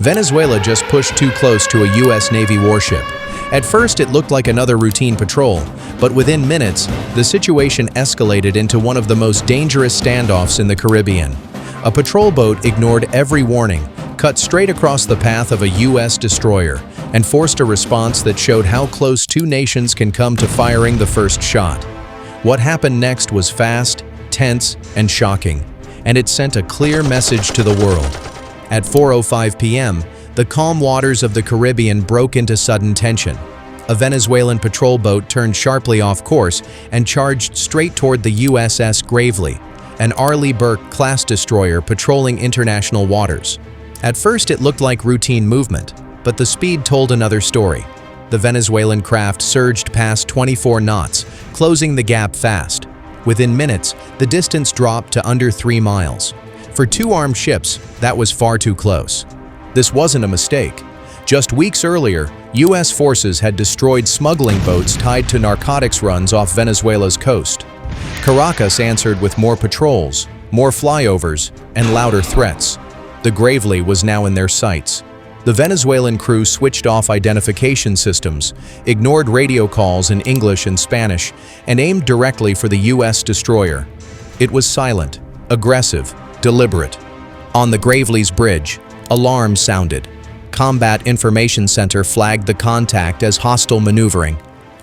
Venezuela just pushed too close to a U.S. Navy warship. At first, it looked like another routine patrol, but within minutes, the situation escalated into one of the most dangerous standoffs in the Caribbean. A patrol boat ignored every warning, cut straight across the path of a U.S. destroyer, and forced a response that showed how close two nations can come to firing the first shot. What happened next was fast, tense, and shocking, and it sent a clear message to the world. At 4:05 p.m., the calm waters of the Caribbean broke into sudden tension. A Venezuelan patrol boat turned sharply off course and charged straight toward the USS Gravely, an Arleigh Burke-class destroyer patrolling international waters. At first, it looked like routine movement, but the speed told another story. The Venezuelan craft surged past 24 knots, closing the gap fast. Within minutes, the distance dropped to under 3 miles. For two armed ships, that was far too close. This wasn't a mistake. Just weeks earlier, U.S. forces had destroyed smuggling boats tied to narcotics runs off Venezuela's coast. Caracas answered with more patrols, more flyovers, and louder threats. The Gravely was now in their sights. The Venezuelan crew switched off identification systems, ignored radio calls in English and Spanish, and aimed directly for the U.S. destroyer. It was silent, aggressive, deliberate. On the Gravely's bridge, alarms sounded. Combat Information Center flagged the contact as hostile maneuvering.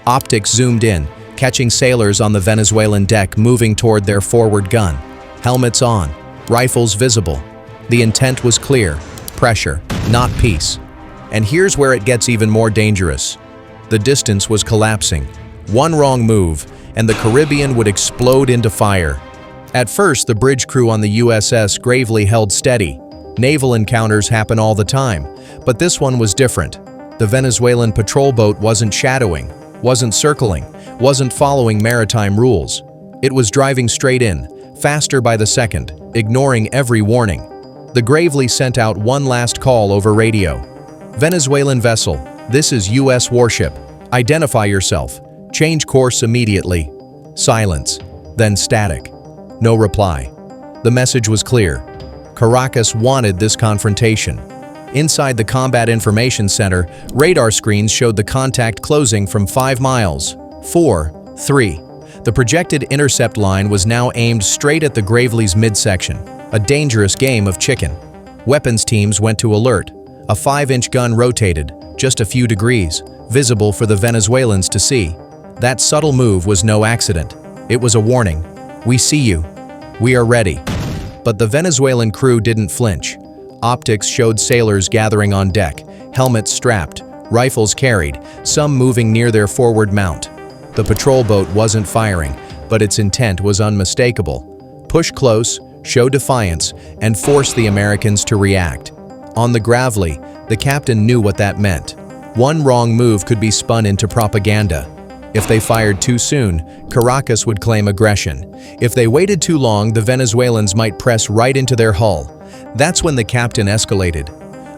Optics zoomed in, catching sailors on the Venezuelan deck moving toward their forward gun. Helmets on, rifles visible. The intent was clear: pressure, not peace. And here's where it gets even more dangerous. The distance was collapsing. One wrong move, and the Caribbean would explode into fire. At first, the bridge crew on the USS Gravely held steady. Naval encounters happen all the time, but this one was different. The Venezuelan patrol boat wasn't shadowing, wasn't circling, wasn't following maritime rules. It was driving straight in, faster by the second, ignoring every warning. The Gravely sent out one last call over radio. "Venezuelan vessel, this is U.S. warship. Identify yourself. Change course immediately." Silence, then static. No reply. The message was clear. Caracas wanted this confrontation. Inside the Combat Information Center, radar screens showed the contact closing from 5 miles. 4, 3. The projected intercept line was now aimed straight at the Gravely's midsection, a dangerous game of chicken. Weapons teams went to alert. A 5-inch gun rotated, just a few degrees, visible for the Venezuelans to see. That subtle move was no accident. It was a warning. "We see you. We are ready." But the Venezuelan crew didn't flinch. Optics showed sailors gathering on deck, helmets strapped, rifles carried, some moving near their forward mount. The patrol boat wasn't firing, but its intent was unmistakable. Push close, show defiance, and force the Americans to react. On the Gravely, the captain knew what that meant. One wrong move could be spun into propaganda. If they fired too soon, Caracas would claim aggression. If they waited too long, the Venezuelans might press right into their hull. That's when the captain escalated.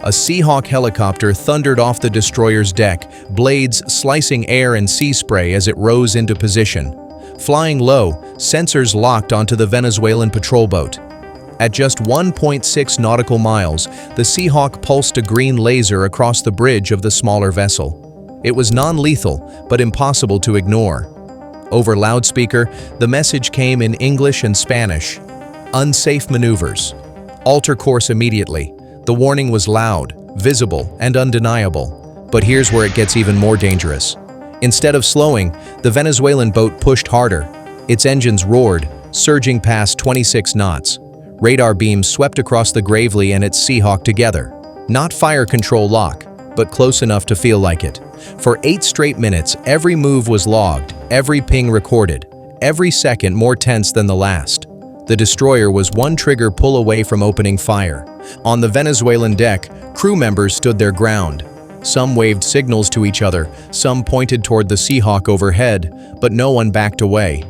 A Seahawk helicopter thundered off the destroyer's deck, blades slicing air and sea spray as it rose into position. Flying low, sensors locked onto the Venezuelan patrol boat. At just 1.6 nautical miles, the Seahawk pulsed a green laser across the bridge of the smaller vessel. It was non-lethal, but impossible to ignore. Over loudspeaker, the message came in English and Spanish. "Unsafe maneuvers. Alter course immediately." The warning was loud, visible, and undeniable. But here's where it gets even more dangerous. Instead of slowing, the Venezuelan boat pushed harder. Its engines roared, surging past 26 knots. Radar beams swept across the Gravely and its Seahawk together. Not fire control lock, but close enough to feel like it. For 8 straight minutes, every move was logged, every ping recorded, every second more tense than the last. The destroyer was one trigger pull away from opening fire. On the Venezuelan deck, crew members stood their ground. Some waved signals to each other, some pointed toward the Seahawk overhead, but no one backed away.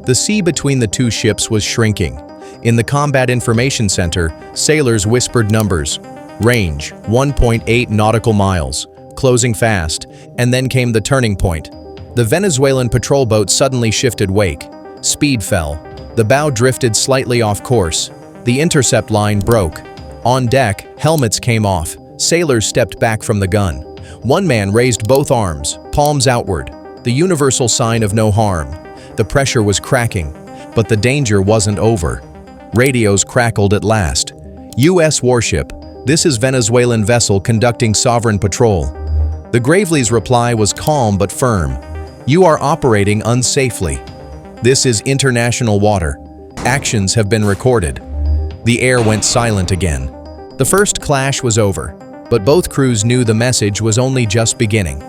The sea between the two ships was shrinking. In the Combat Information Center, sailors whispered numbers. Range, 1.8 nautical miles. Closing fast, and then came the turning point. The Venezuelan patrol boat suddenly shifted wake. Speed fell. The bow drifted slightly off course. The intercept line broke. On deck, helmets came off. Sailors stepped back from the gun. One man raised both arms, palms outward, the universal sign of no harm. The pressure was cracking, but the danger wasn't over. Radios crackled at last. U.S. warship. This is Venezuelan vessel conducting sovereign patrol. The Gravely's reply was calm but firm. You are operating unsafely. This is international water. Actions have been recorded. The air went silent again. The first clash was over, but both crews knew the message was only just beginning.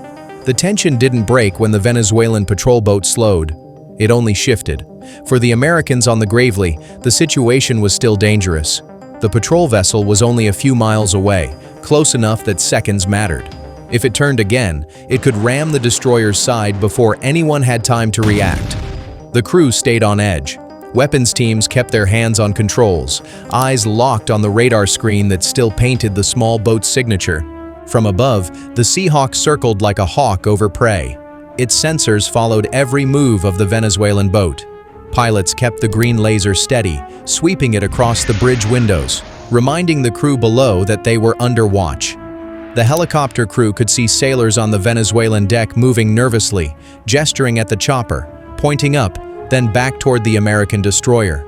The tension didn't break when the Venezuelan patrol boat slowed. It only shifted. For the Americans on the Gravely, the situation was still dangerous. The patrol vessel was only a few miles away, close enough that seconds mattered. If it turned again, it could ram the destroyer's side before anyone had time to react. The crew stayed on edge. Weapons teams kept their hands on controls, eyes locked on the radar screen that still painted the small boat's signature. From above, the Seahawk circled like a hawk over prey. Its sensors followed every move of the Venezuelan boat. Pilots kept the green laser steady, sweeping it across the bridge windows, reminding the crew below that they were under watch. The helicopter crew could see sailors on the Venezuelan deck moving nervously, gesturing at the chopper, pointing up, then back toward the American destroyer.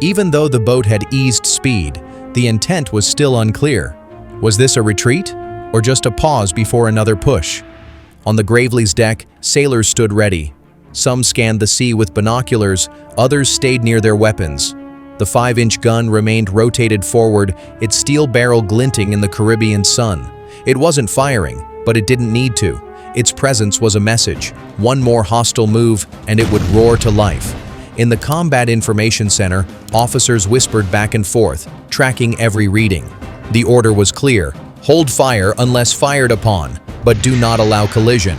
Even though the boat had eased speed, the intent was still unclear. Was this a retreat, or just a pause before another push? On the Gravely's deck, sailors stood ready. Some scanned the sea with binoculars, others stayed near their weapons. The 5-inch gun remained rotated forward, its steel barrel glinting in the Caribbean sun. It wasn't firing, but it didn't need to. Its presence was a message. One more hostile move, and it would roar to life. In the Combat Information Center, officers whispered back and forth, tracking every reading. The order was clear: hold fire unless fired upon, but do not allow collision.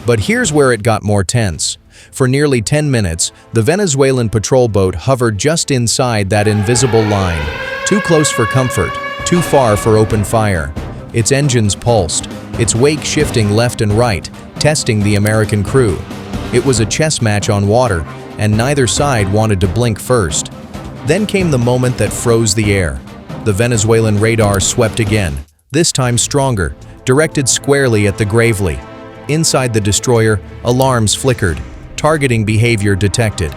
But here's where it got more tense. For nearly 10 minutes, the Venezuelan patrol boat hovered just inside that invisible line, too close for comfort, too far for open fire. Its engines pulsed, its wake shifting left and right, testing the American crew. It was a chess match on water, and neither side wanted to blink first. Then came the moment that froze the air. The Venezuelan radar swept again, this time stronger, directed squarely at the Gravely. Inside the destroyer, alarms flickered, targeting behavior detected.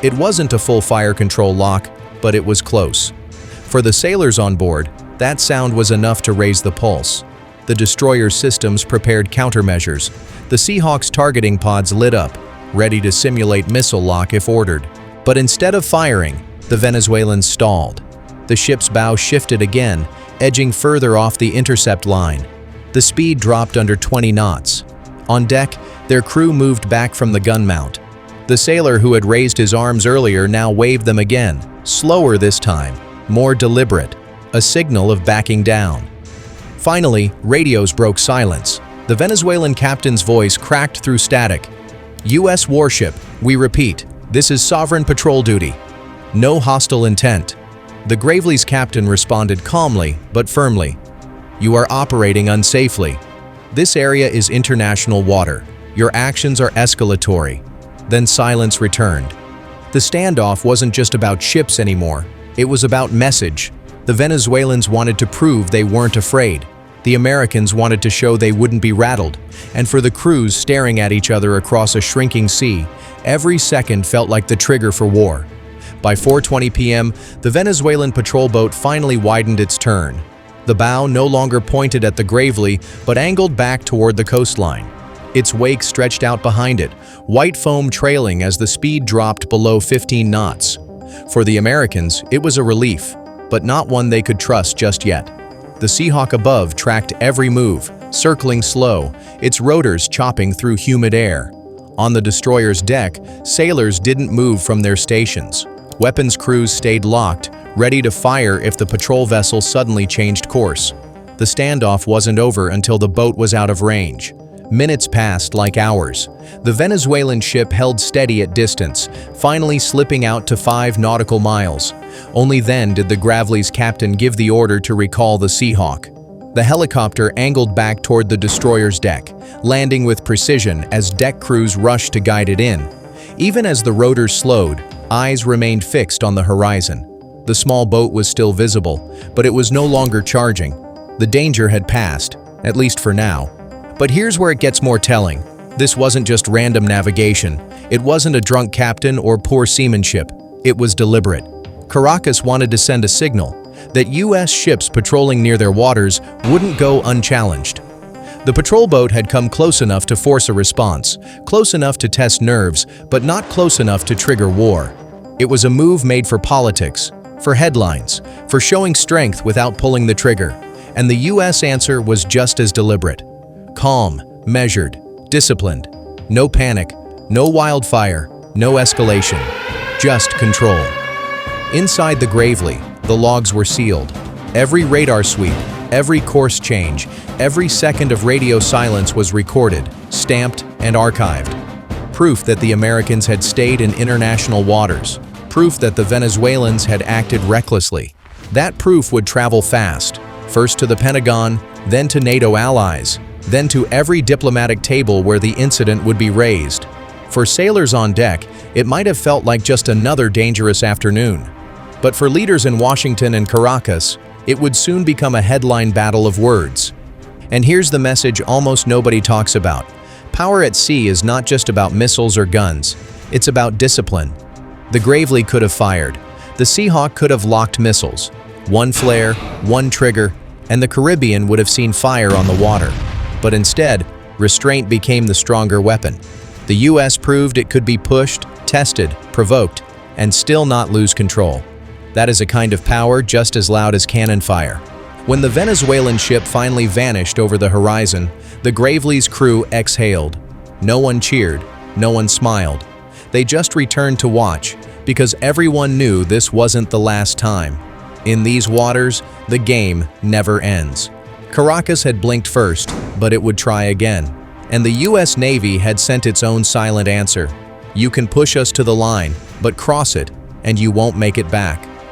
It wasn't a full fire control lock, but it was close. For the sailors on board, that sound was enough to raise the pulse. The destroyer's systems prepared countermeasures. The Seahawk's targeting pods lit up, ready to simulate missile lock if ordered. But instead of firing, the Venezuelans stalled. The ship's bow shifted again, edging further off the intercept line. The speed dropped under 20 knots. On deck, their crew moved back from the gun mount. The sailor who had raised his arms earlier now waved them again, slower this time, more deliberate, a signal of backing down. Finally, radios broke silence. The Venezuelan captain's voice cracked through static. U.S. warship, we repeat, this is sovereign patrol duty. No hostile intent. The Gravely's captain responded calmly but firmly. You are operating unsafely. This area is international water. Your actions are escalatory. Then silence returned. The standoff wasn't just about ships anymore. It was about message. The Venezuelans wanted to prove they weren't afraid. The Americans wanted to show they wouldn't be rattled. And for the crews staring at each other across a shrinking sea, every second felt like the trigger for war. By 4:20 p.m., the Venezuelan patrol boat finally widened its turn. The bow no longer pointed at the Gravely, but angled back toward the coastline. Its wake stretched out behind it, white foam trailing as the speed dropped below 15 knots. For the Americans, it was a relief, but not one they could trust just yet. The Seahawk above tracked every move, circling slow, its rotors chopping through humid air. On the destroyer's deck, sailors didn't move from their stations. Weapons crews stayed locked, ready to fire if the patrol vessel suddenly changed course. The standoff wasn't over until the boat was out of range. Minutes passed like hours. The Venezuelan ship held steady at distance, finally slipping out to 5 nautical miles. Only then did the Gravely's captain give the order to recall the Seahawk. The helicopter angled back toward the destroyer's deck, landing with precision as deck crews rushed to guide it in. Even as the rotors slowed, eyes remained fixed on the horizon. The small boat was still visible, but it was no longer charging. The danger had passed, at least for now. But here's where it gets more telling. This wasn't just random navigation. It wasn't a drunk captain or poor seamanship. It was deliberate. Caracas wanted to send a signal that U.S. ships patrolling near their waters wouldn't go unchallenged. The patrol boat had come close enough to force a response, close enough to test nerves, but not close enough to trigger war. It was a move made for politics, for headlines, for showing strength without pulling the trigger. And the U.S. answer was just as deliberate. Calm, measured, disciplined. No panic, no wildfire, no escalation. Just control. Inside the Gravely, the logs were sealed. Every radar sweep, every course change, every second of radio silence was recorded, stamped, and archived. Proof that the Americans had stayed in international waters. Proof that the Venezuelans had acted recklessly. That proof would travel fast, first to the Pentagon, then to NATO allies, then to every diplomatic table where the incident would be raised. For sailors on deck, it might have felt like just another dangerous afternoon. But for leaders in Washington and Caracas, it would soon become a headline battle of words. And here's the message almost nobody talks about. Power at sea is not just about missiles or guns. It's about discipline. The Gravely could have fired. The Seahawk could have locked missiles. One flare, one trigger, and the Caribbean would have seen fire on the water. But instead, restraint became the stronger weapon. The U.S. proved it could be pushed, tested, provoked, and still not lose control. That is a kind of power just as loud as cannon fire. When the Venezuelan ship finally vanished over the horizon, the Gravely's crew exhaled. No one cheered, no one smiled. They just returned to watch, because everyone knew this wasn't the last time. In these waters, the game never ends. Caracas had blinked first, but it would try again. And the U.S. Navy had sent its own silent answer. You can push us to the line, but cross it, and you won't make it back.